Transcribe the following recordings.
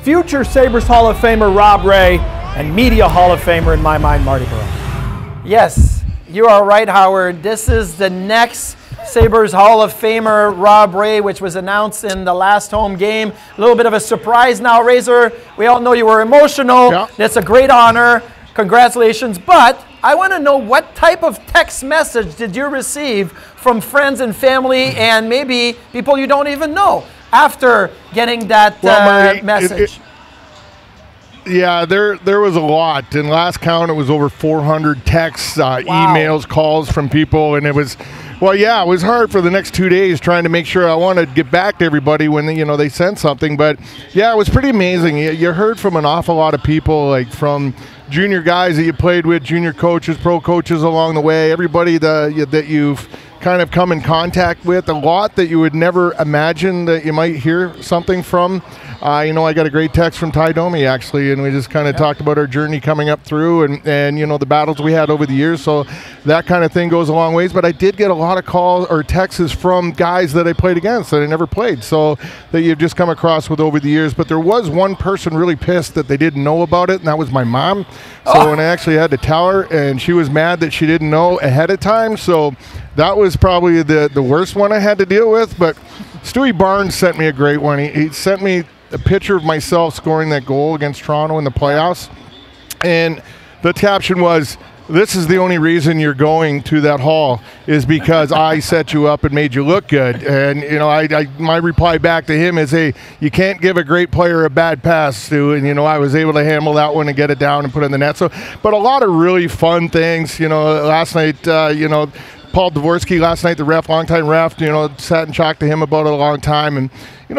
future Sabres Hall of Famer Rob Ray, and Media Hall of Famer in my mind, Marty Biron. Yes, you are right, Howard. This is the next Sabres Hall of Famer, Rob Ray, which was announced in the last home game. A little bit of a surprise now, Rayzor. We all know you were emotional. Yeah. That's a great honor. Congratulations. But I want to know, what type of text message did you receive from friends and family and maybe people you don't even know after getting that message? Yeah, there was a lot. In last count, it was over 400 texts, emails, calls from people, and it was, well, yeah, it was hard for the next 2 days trying to make sure I wanted to get back to everybody when they sent something. But yeah, it was pretty amazing. You heard from an awful lot of people, like from junior guys that you played with, junior coaches, pro coaches along the way, everybody that you've kind of come in contact with, a lot that you would never imagine that you might hear something from. I got a great text from Ty Domi, actually, and we just kind of talked about our journey coming up through and the battles we had over the years. So that kind of thing goes a long ways. But I did get a lot of calls or texts from guys that I played against that I never played, so that you've just come across with over the years. But there was one person really pissed that they didn't know about it, and that was my mom. So when I actually had to tell her, and she was mad that she didn't know ahead of time. So that was probably the worst one I had to deal with. But Stewie Barnes sent me a great one. He sent me a picture of myself scoring that goal against Toronto in the playoffs. And the caption was, "This is the only reason you're going to that hall is because I set you up and made you look good." And, my reply back to him is, "Hey, you can't give a great player a bad pass, Stu." And, I was able to handle that one and get it down and put it in the net. So, but a lot of really fun things. Last night, Paul Dvorsky last night, the ref, longtime ref, sat and talked to him about it a long time. And,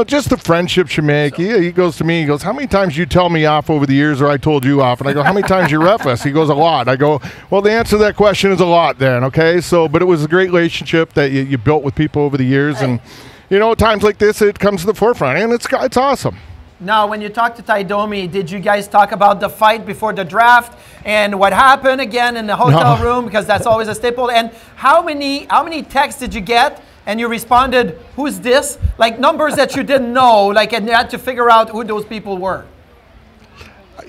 just the friendships you make. He goes to me, he goes, "How many times you tell me off over the years, or I told you off?" And I go, "How many times you ref us?" He goes, "A lot." I go, "Well, the answer to that question is a lot then, okay?" So, but it was a great relationship that you built with people over the years. And, times like this, it comes to the forefront, and it's awesome. Now, when you talked to Ty Domi, did you guys talk about the fight before the draft and what happened again in the hotel room? Because that's always a staple. And how many texts did you get? And you responded, "Who's this?" Like numbers that you didn't know, and you had to figure out who those people were.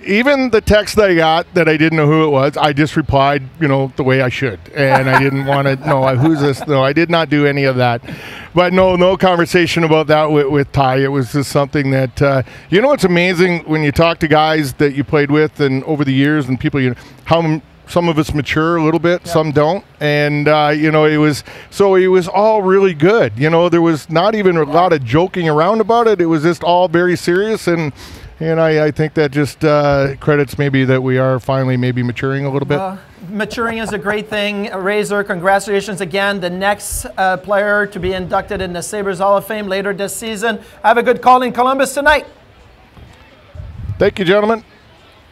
Even the text that I got that I didn't know who it was, I just replied, the way I should. And I didn't want to know who's this. No, I did not do any of that. But no conversation about that with Ty. It was just something that, it's amazing when you talk to guys that you played with and over the years and people, how some of us mature a little bit, some don't. And, it was all really good. There was not even a lot of joking around about it. It was just all very serious. And I think that just credits maybe that we are finally maybe maturing a little bit. Maturing is a great thing. Rayzor, congratulations again. The next player to be inducted in the Sabres Hall of Fame later this season. Have a good call in Columbus tonight. Thank you, gentlemen.